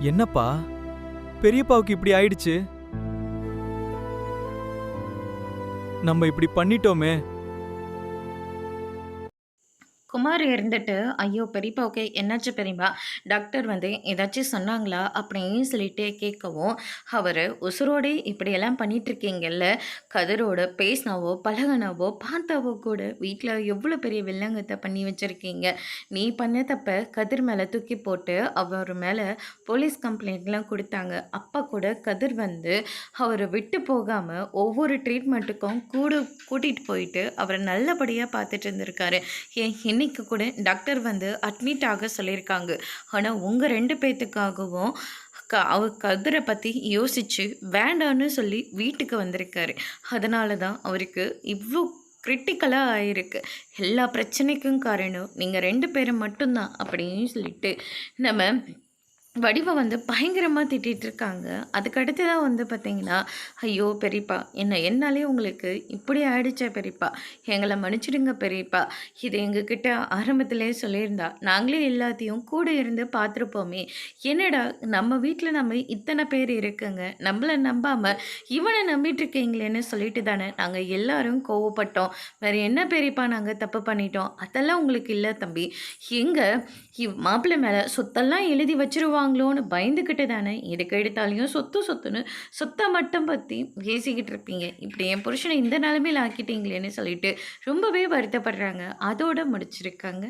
என்னப்பா பெரியப்பாவுக்கு இப்படி ஆயிடுச்சு? நம்ம இப்படி பண்ணிட்டோமே. குமார் இருந்துட்டு, "ஐயோ! பெரியப்பாவுக்கு என்னாச்சு பெரியப்பா? டாக்டர் வந்து ஏதாச்சும் சொன்னாங்களா?" அப்படின்னு சொல்லிட்டு கேட்கவும், அவரு உசுரோடே இப்படியெல்லாம் பண்ணிட்டுருக்கீங்கல்ல, கதிரோட பேசினாவோ, பழகுனாவோ, பார்த்தாவோ கூட வீட்ல எவ்வளோ பெரிய வில்லங்கத்த பண்ணி வச்சிருக்கீங்க. நீ பண்ண தப்ப கதிர் மேல தூக்கி போட்டு, அவர் மேல போலீஸ் கம்ப்ளைண்ட்லாம் குடுத்தாங்க. அப்ப கூட கதிர் வந்து அவர விட்டு போகாம ஒவ்வொரு ட்ரீட்மெண்ட்டுக்கும் கூட்டிட்டு போயிட்டு, அவர நல்லபடியா பார்த்துட்டு இருந்திருக்காரு. இன்னைக்கு கூட டாக்டர் வந்து அட்மிட் ஆக சொல்லியிருக்காங்க. ஆனா, உங்க 2 பேத்துக்காகவும் அவர் கதிர பத்தி யோசிச்சு வேண்டான்னு சொல்லி வீட்டுக்கு வந்திருக்காரு. அதனால தான் அவருக்கு இவ்ளோ கிரிட்டிக்கலா ஆயிருக்கு. எல்லா பிரச்சனைக்கும் காரணம் நீங்க 2 பேரும் மட்டும் தான் அப்படின்னு சொல்லிட்டு நம்ம வடிவ வந்து பயங்கரமா திட்டிட்டு இருக்காங்க. அதுக்கு அடுத்து தான் வந்து பார்த்தீங்கன்னா, "ஐயோ! பெரியப்பா, என்னாலயே உங்களுக்கு இப்படி ஆயிடுச்சே பெரியப்பா. எங்கள மன்னிச்சிடுங்க பெரியப்பா. இது எங்ககிட்ட ஆரம்பத்திலேயே சொல்லியிருந்தா, நாங்களே எல்லாத்தையும் கூட இருந்து பார்த்துருப்போமே. என்னடா நம்ம வீட்ல நம்ம இத்தன பேர் இருக்கங்க. நம்மள நம்பாம இவன நம்பிட்டு இருக்கீங்களேன்னு சொல்லிட்டு தானே நாங்க எல்லாரும் கோவப்பட்டோம். வேற என்ன பெரியப்பா நாங்க தப்பு பண்ணிட்டோம்? அதெல்லாம் உங்களுக்கு இல்ல தம்பி. எங்க மாப்பிள்ளை மேல சொத்தெல்லாம் எழுதி வச்சுருவாங்களோன்னு பயந்துக்கிட்டு தானே எதுக்கு எடுத்தாலும் சொத்து சொத்துன்னு சொத்தை மட்டும் பற்றி பேசிக்கிட்டு இருப்பீங்க. இப்படி என் புருஷனை இந்த நிலைமையில ஆக்கிட்டீங்களேன்னு சொல்லிட்டு ரொம்பவே வருத்தப்படுறாங்க. அதோட முடிச்சிருக்காங்க.